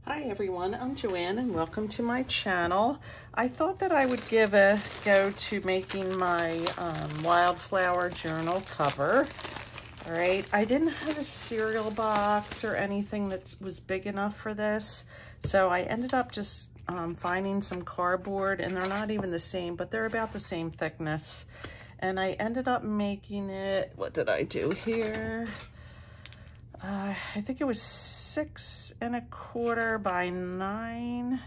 Hi everyone, I'm Joanne and welcome to my channel. I thought that I would give a go to making my wildflower journal cover. All right, I didn't have a cereal box or anything that was big enough for this, so I ended up just finding some cardboard, and they're not even the same, but they're about the same thickness. And I ended up making it, what did I do here? I think it was 6 1/4 by 9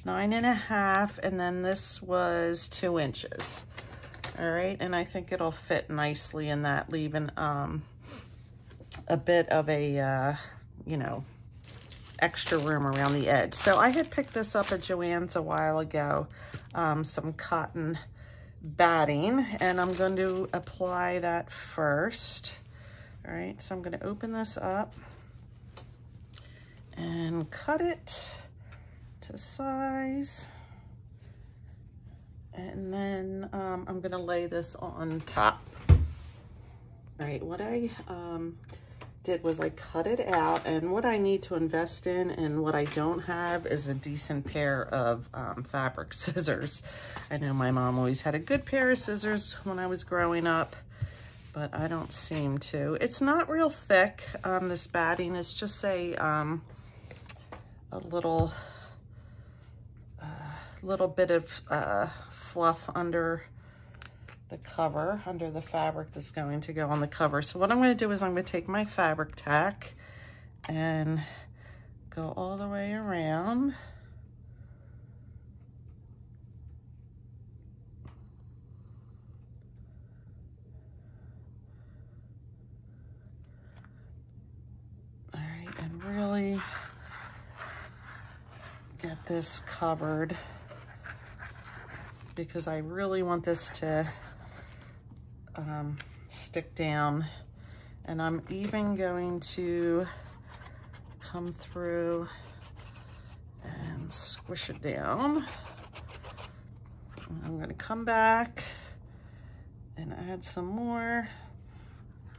1/2, and then this was 2 inches. All right, and I think it'll fit nicely in that, leaving a bit of a extra room around the edge. So I had picked this up at Joann's a while ago, some cotton batting, and I'm going to apply that first. All right, so I'm going to open this up and cut it to size. And then I'm going to lay this on top. All right, what I did was I cut it out, and what I need to invest in and what I don't have is a decent pair of fabric scissors. I know my mom always had a good pair of scissors when I was growing up, but I don't seem to. It's not real thick, this batting. It's just a little bit of fluff under the cover, under the fabric that's going to go on the cover. So what I'm going to do is I'm going to take my fabric tack and go all the way around. Really get this covered, because I really want this to stick down. And I'm even going to come through and squish it down. I'm going to come back and add some more.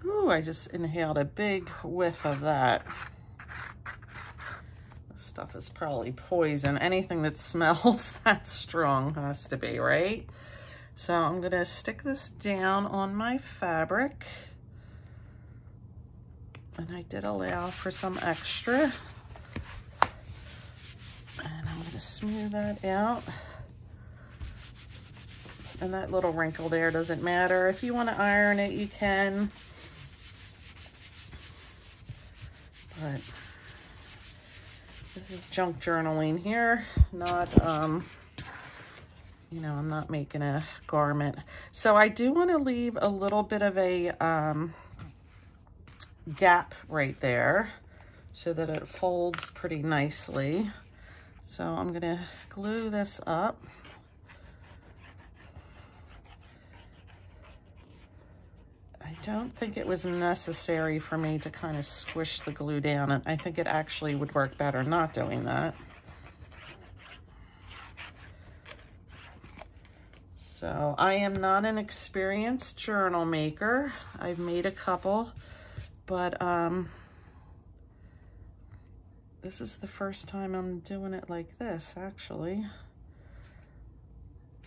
Ooh, I just inhaled a big whiff of that. Stuff is probably poison. Anything that smells that strong has to be, right? So I'm gonna stick this down on my fabric, and I did allow for some extra, and I'm gonna smooth that out. And that little wrinkle there doesn't matter. If you want to iron it, you can, but this is junk journaling here, not, I'm not making a garment. So I do want to leave a little bit of a gap right there so that it folds pretty nicely. So I'm going to glue this up. I don't think it was necessary for me to kind of squish the glue down, and I think it actually would work better not doing that. So I am not an experienced journal maker. I've made a couple, but this is the first time I'm doing it like this, actually.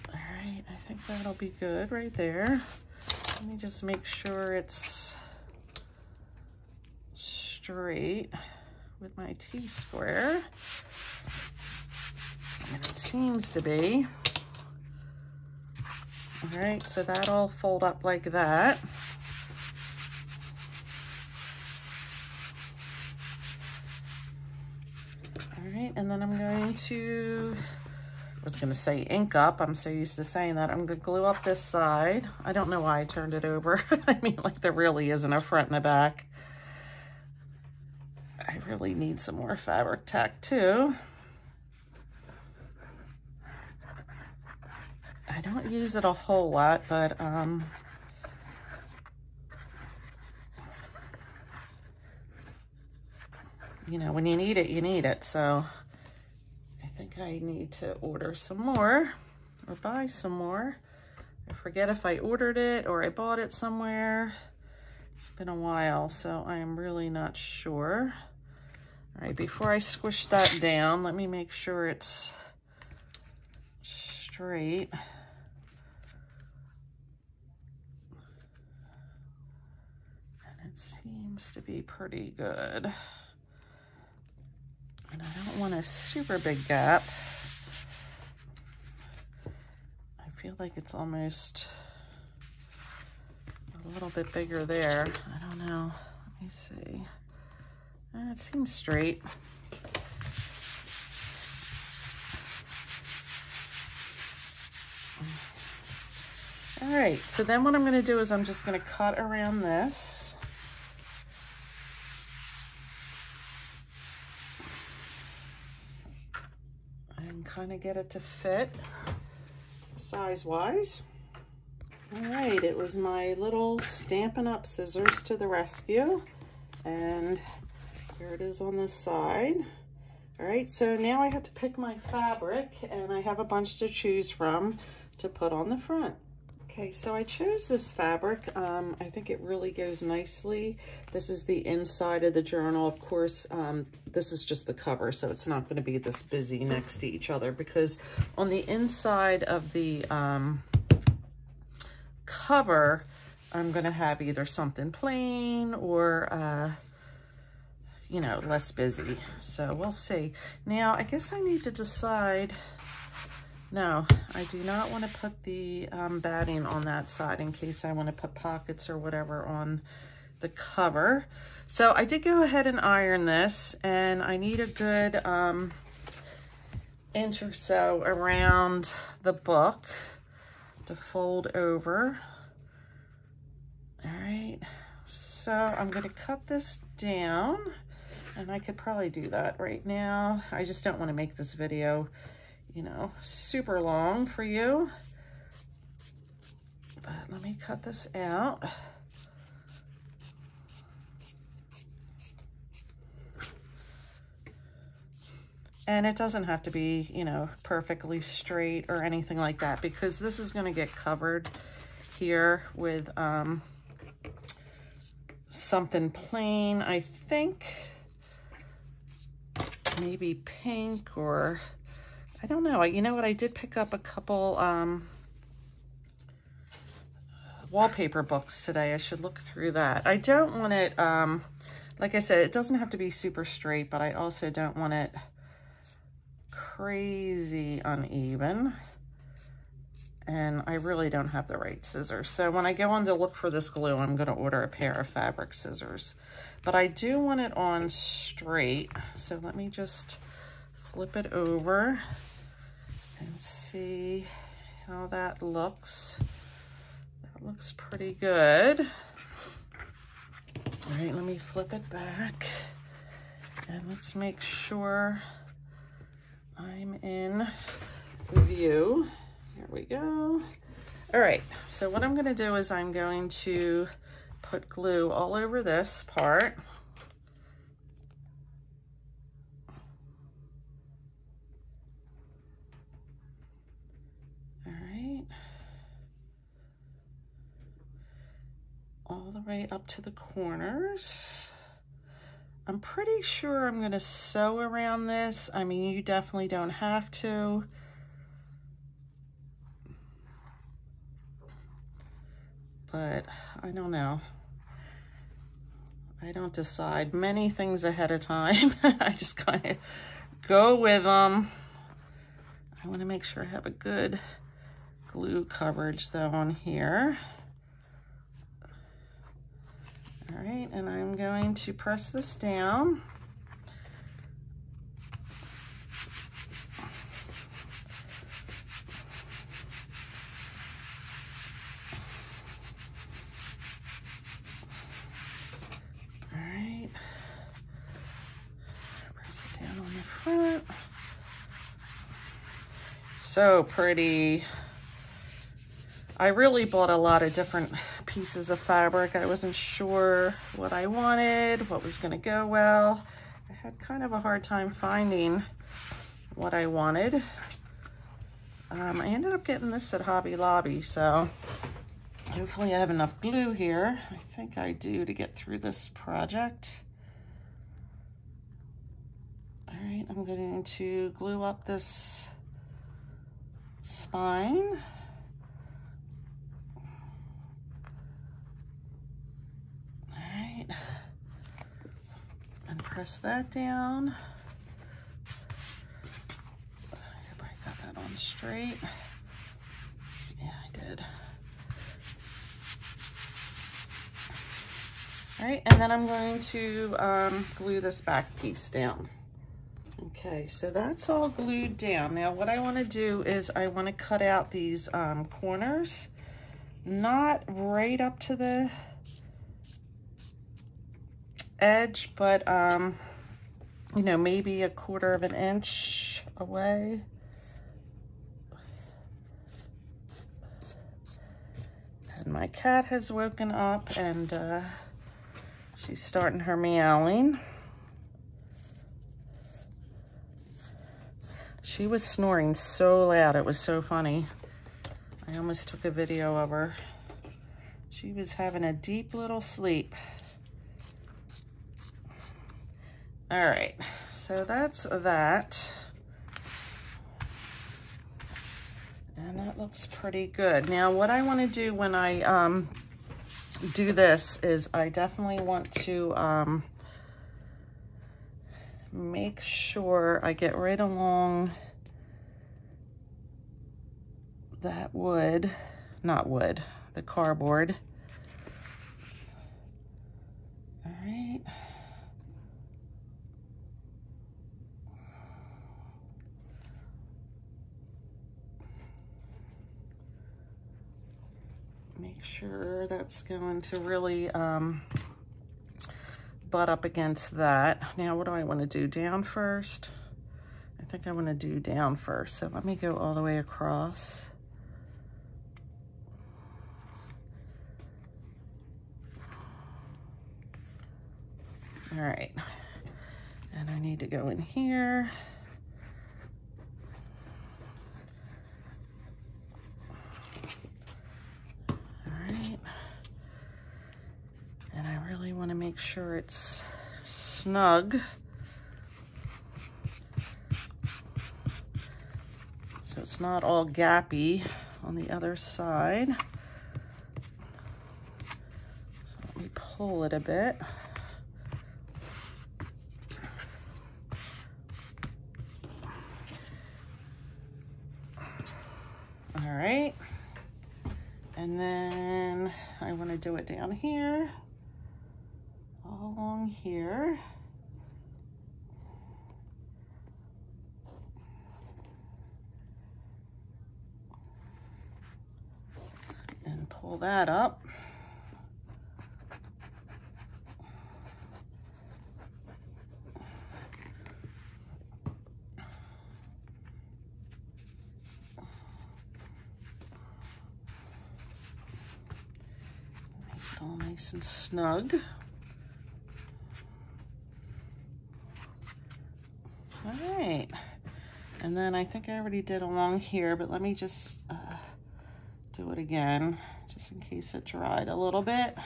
All right, I think that'll be good right there. Let me just make sure it's straight with my T-square. And it seems to be. All right, so that'll fold up like that. All right, and then I'm going to, I was gonna say ink up. I'm so used to saying that. I'm gonna glue up this side. I don't know why I turned it over. I mean, like, there really isn't a front and a back. I really need some more fabric tack too. I don't use it a whole lot, but when you need it, you need it. So I think I need to order some more or buy some more. I forget if I ordered it or I bought it somewhere. It's been a while, so I am really not sure. All right, before I squish that down, let me make sure it's straight. And it seems to be pretty good. And I don't want a super big gap. I feel like it's almost a little bit bigger there. I don't know. Let me see. It seems straight. All right, so then what I'm going to do is I'm just going to cut around this. And kind of get it to fit size-wise. All right, it was my little Stampin' Up! Scissors to the rescue. And here it is on this side. All right, so now I have to pick my fabric, and I have a bunch to choose from to put on the front. Okay, so I chose this fabric. I think it really goes nicely. This is the inside of the journal. Of course, this is just the cover, so it's not going to be this busy next to each other, because on the inside of the cover, I'm going to have either something plain or you know, less busy. So we'll see. Now, I guess I need to decide. No, I do not want to put the batting on that side in case I want to put pockets or whatever on the cover. So I did go ahead and iron this, and I need a good inch or so around the book to fold over. All right, so I'm going to cut this down, and I could probably do that right now. I just don't want to make this video, you know, super long for you. But let me cut this out. And it doesn't have to be, you know, perfectly straight or anything like that, because this is going to get covered here with something plain, I think. Maybe pink, or I don't know. You know what? I did pick up a couple wallpaper books today. I should look through that. I don't want it, like I said, it doesn't have to be super straight, but I also don't want it crazy uneven. And I really don't have the right scissors. So when I go on to look for this glue, I'm going to order a pair of fabric scissors. But I do want it on straight. So let me just flip it over and see how that looks. That looks pretty good. All right, let me flip it back. And let's make sure I'm in view. Here we go. All right, so what I'm going to do is I'm going to put glue all over this part. All right. All the way up to the corners. I'm pretty sure I'm going to sew around this. I mean, you definitely don't have to. But I don't know. I don't decide many things ahead of time. I just kind of go with them. I want to make sure I have a good glue coverage though on here. All right, and I'm going to press this down. So pretty. I really bought a lot of different pieces of fabric. I wasn't sure what I wanted, what was going to go well. I had kind of a hard time finding what I wanted. I ended up getting this at Hobby Lobby, so hopefully I have enough glue here. I think I do to get through this project. right, I'm going to glue up this spine. All right, and press that down. I hope I got that on straight. Yeah, I did. All right, and then I'm going to glue this back piece down. Okay, so that's all glued down. Now what I want to do is I want to cut out these corners, not right up to the edge, but you know, maybe 1/4 of an inch away. And my cat has woken up and she's starting her meowing. She was snoring so loud, it was so funny. I almost took a video of her. She was having a deep little sleep. All right, so that's that. And that looks pretty good. Now what I want to do when I do this is I definitely want to make sure I get right along that wood, not wood, the cardboard. All right. Make sure that's going to really butt up against that. Now, what do I want to do? Down first? I think I want to do down first. So let me go all the way across. All right. And I need to go in here. Want to make sure it's snug. So it's not all gappy on the other side. So let me pull it a bit. All right. And then I want to do it down here. Along here. And pull that up. Make it all nice and snug. All right, and then I think I already did along here, but let me just do it again, just in case it dried a little bit.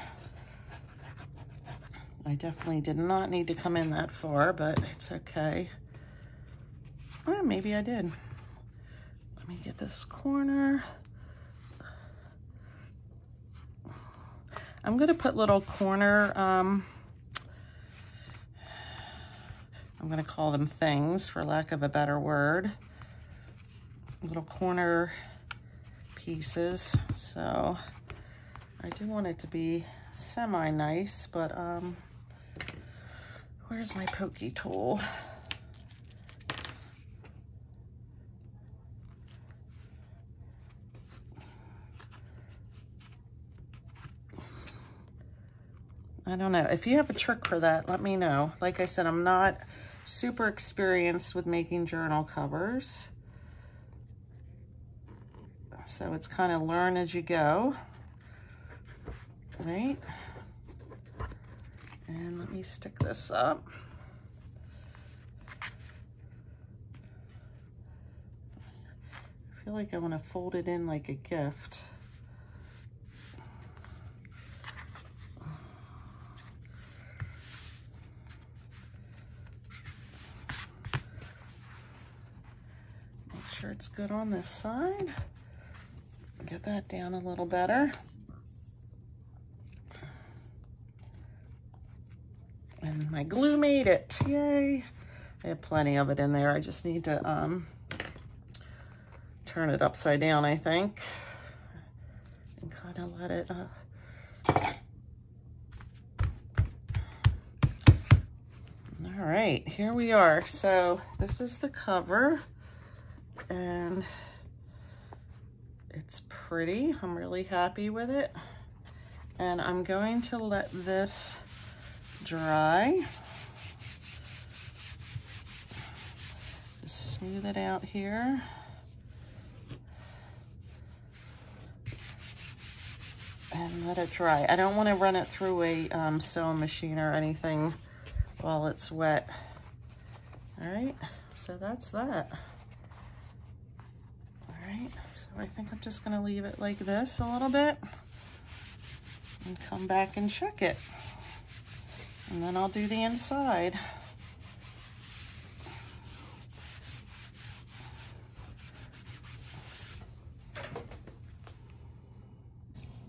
I definitely did not need to come in that far, but it's okay. Well, maybe I did. Let me get this corner. I'm gonna put little corner, I'm going to call them things, for lack of a better word. Little corner pieces. So I do want it to be semi-nice, but where's my pokey tool? I don't know. If you have a trick for that, let me know. Like I said, I'm not super experienced with making journal covers. So it's kind of learn as you go, right? And let me stick this up. I feel like I want to fold it in like a gift. sure it's good on this side. Get that down a little better. And my glue made it, yay. I have plenty of it in there. I just need to turn it upside down, I think, and kind of let it All right, here we are. So this is the cover, and it's pretty. I'm really happy with it. And I'm going to let this dry. Just smooth it out here. And let it dry. I don't want to run it through a sewing machine or anything while it's wet. All right, so that's that. All right, so I think I'm just gonna leave it like this a little bit and come back and check it. And then I'll do the inside.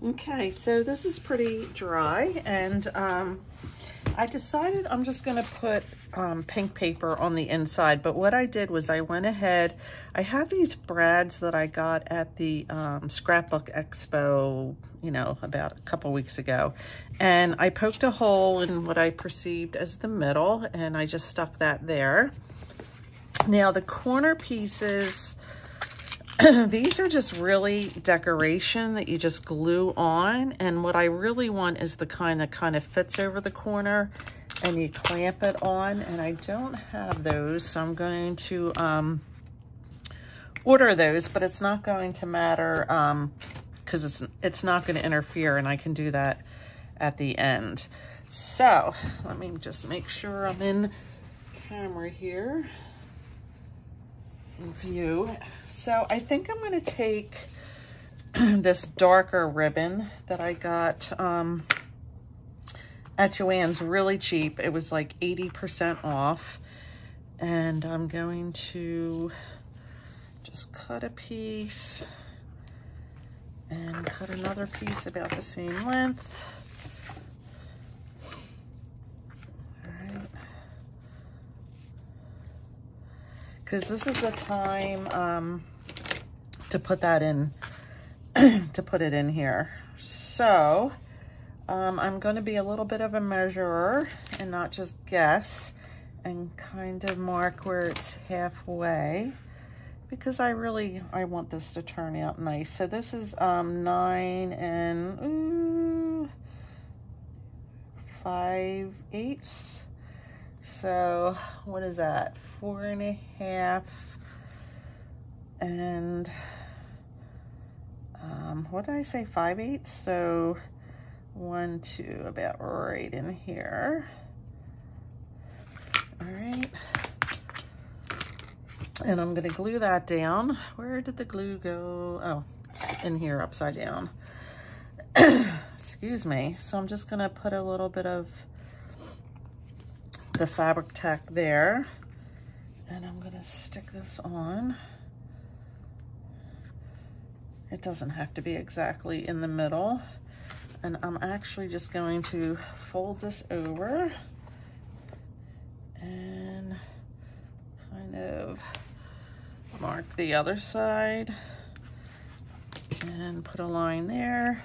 Okay, so this is pretty dry, and I decided I'm just gonna put pink paper on the inside, but what I did was I went ahead, I have these brads that I got at the Scrapbook Expo, you know, about a couple weeks ago, and I poked a hole in what I perceived as the middle, and I just stuck that there. Now the corner pieces, these are just really decoration that you just glue on, and what I really want is the kind that kind of fits over the corner and you clamp it on, and I don't have those, so I'm going to order those, but it's not going to matter because it's not going to interfere, and I can do that at the end. So let me just make sure I'm in camera here. View. So I think I'm going to take this darker ribbon that I got at Joann's really cheap. It was like 80% off, and I'm going to just cut a piece and cut another piece about the same length. Because this is the time to put that in, to put it in here. So I'm going to be a little bit of a measurer and not just guess, and kind of mark where it's halfway, because I want this to turn out nice. So this is 9 5/8. So what is that? 4.5, and what did I say? 5/8. So 1, 2, about right in here. All right, and I'm gonna glue that down. Where did the glue go? Oh, it's in here upside down. Excuse me. So I'm just gonna put a little bit of the fabric tack there, and I'm gonna stick this on. It doesn't have to be exactly in the middle, and I'm actually just going to fold this over and kind of mark the other side and put a line there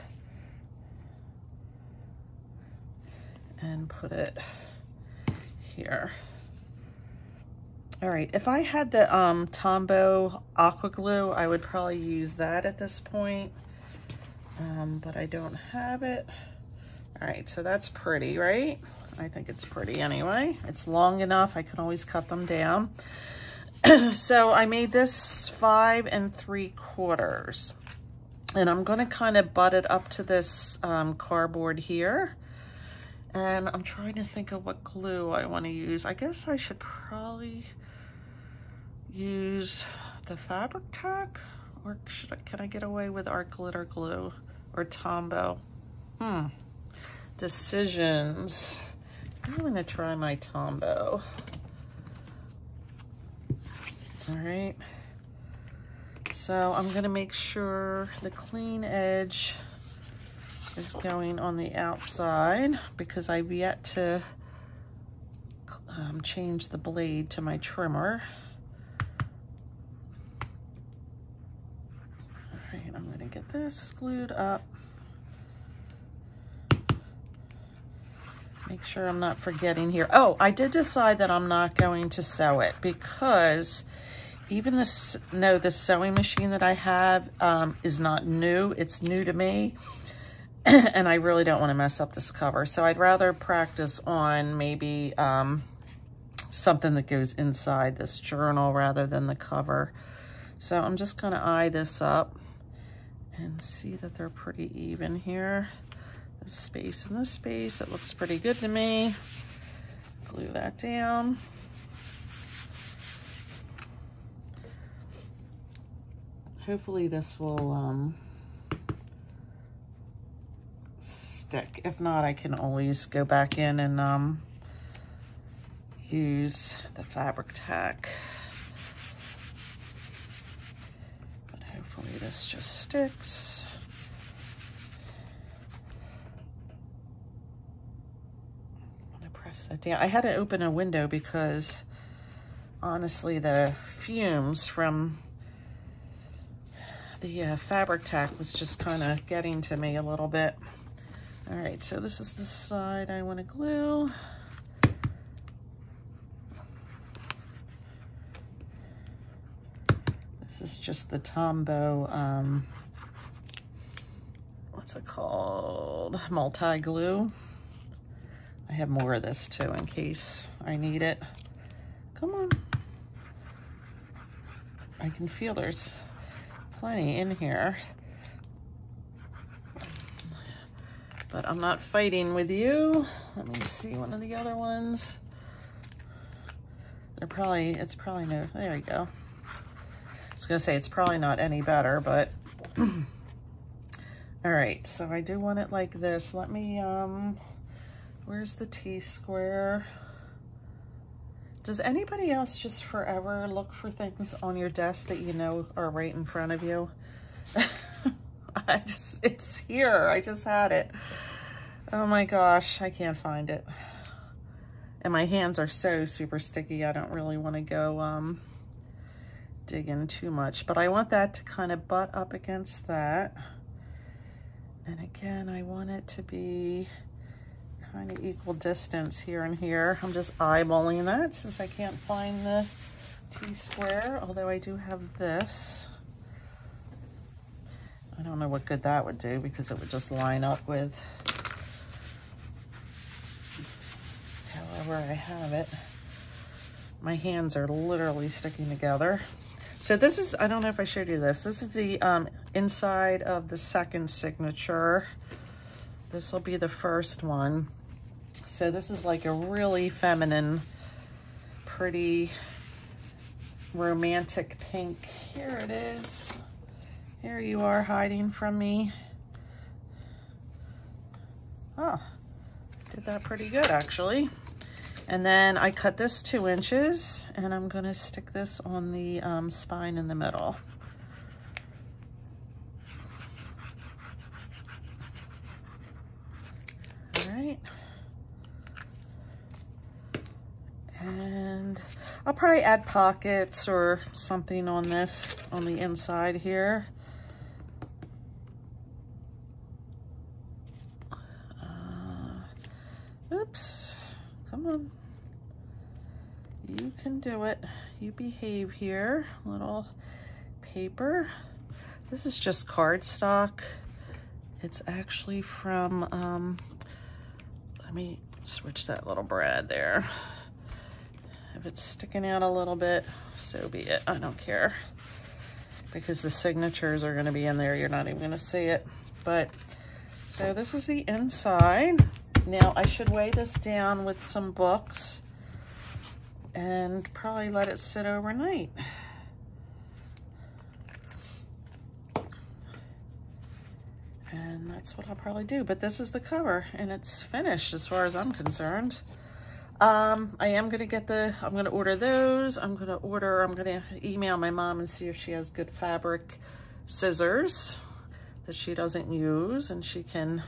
and put it here. All right, if I had the Tombow aqua glue, I would probably use that at this point, but I don't have it. All right, so that's pretty, right? I think it's pretty anyway. It's long enough, I can always cut them down. So I made this 5 3/4, and I'm gonna kind of butt it up to this cardboard here. And I'm trying to think of what glue I want to use. I guess I should probably use the fabric tack, or can I get away with our glitter glue or Tombow? Decisions. I'm going to try my Tombow. All right. So I'm gonna make sure the clean edge is going on the outside because I've yet to change the blade to my trimmer. All right, I'm gonna get this glued up. Make sure I'm not forgetting here. Oh, I did decide that I'm not going to sew it because even this, no, the sewing machine that I have is not new. It's new to me. And I really don't want to mess up this cover. So I'd rather practice on maybe something that goes inside this journal rather than the cover. So I'm just going to eye this up and see that they're pretty even here. The space and the space, it looks pretty good to me. Glue that down. Hopefully this will stick. If not, I can always go back in and use the fabric tack. But hopefully this just sticks. I'm gonna press that down. I had to open a window because honestly the fumes from the fabric tack was just kind of getting to me a little bit. All right, so this is the side I want to glue. This is just the Tombow, what's it called? Multi-glue. I have more of this too in case I need it. Come on. I can feel there's plenty in here. But I'm not fighting with you. Let me see one of the other ones. It's probably no, there you go. I was gonna say it's probably not any better, but all right, so I do want it like this. Let me, where's the T-square? Does anybody else just forever look for things on your desk that you know are right in front of you? It's here. I just had it. Oh my gosh, I can't find it. And my hands are so super sticky, I don't really want to go dig in too much. But I want that to kind of butt up against that. And again, I want it to be kind of equal distance here and here. I'm just eyeballing that since I can't find the T-square, although I do have this. I don't know what good that would do because it would just line up with however I have it. My hands are literally sticking together. So this is, I don't know if I showed you this. This is the inside of the second signature. This will be the first one. So this is like a really feminine, pretty romantic pink. Here it is. Here you are hiding from me. Oh, did that pretty good actually. And then I cut this 2 inches and I'm gonna stick this on the spine in the middle. All right. And I'll probably add pockets or something on this, on the inside here. Oops, come on. You can do it. You behave here. Little paper. This is just cardstock. It's actually from, let me switch that little brad there. If it's sticking out a little bit, so be it. I don't care. Because the signatures are gonna be in there. You're not even gonna see it. But, so this is the inside. Now I should weigh this down with some books and probably let it sit overnight. And that's what I'll probably do. But this is the cover and it's finished as far as I'm concerned. I am going to get I'm going to order those. I'm going to email my mom and see if she has good fabric scissors that she doesn't use and she can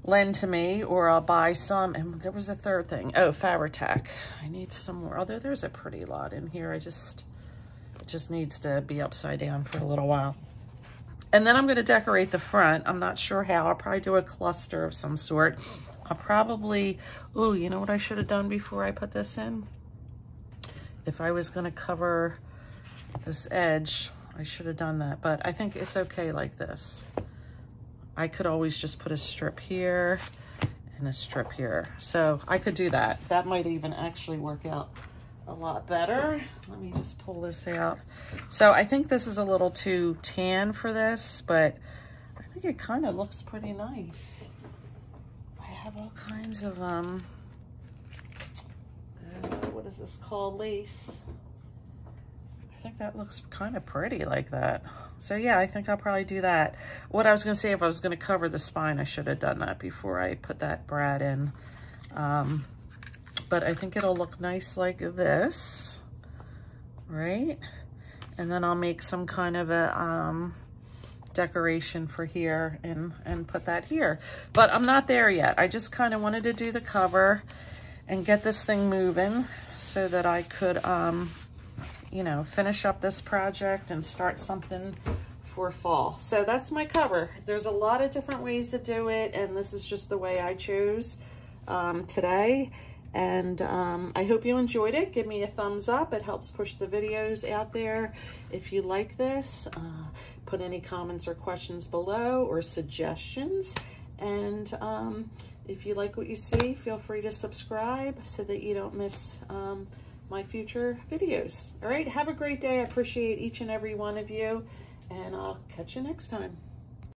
lend to me, or I'll buy some. And there was a third thing. Oh, Fabri-Tac. I need some more. Although there's a pretty lot in here. It just needs to be upside down for a little while. And then I'm going to decorate the front. I'm not sure how. I'll probably do a cluster of some sort. I'll probably, oh, you know what I should have done before I put this in? If I was going to cover this edge, I should have done that. But I think it's okay like this. I could always just put a strip here and a strip here. So I could do that. That might even actually work out a lot better. Let me just pull this out. So I think this is a little too tan for this, but I think it kind of looks pretty nice. I have all kinds of, what is this called? Lace. I think that looks kind of pretty like that. So yeah, I think I'll probably do that. What I was gonna say, if I was gonna cover the spine, I should have done that before I put that brad in. But I think it'll look nice like this, right? And then I'll make some kind of a decoration for here and put that here. But I'm not there yet. I just kind of wanted to do the cover and get this thing moving so that I could, you know, finish up this project and start something for fall. So that's my cover. There's a lot of different ways to do it, and this is just the way I chose today. And I hope you enjoyed it. Give me a thumbs up. It helps push the videos out there. If you like this, put any comments or questions below or suggestions. And if you like what you see, feel free to subscribe so that you don't miss my future videos. All right, have a great day. I appreciate each and every one of you, and I'll catch you next time.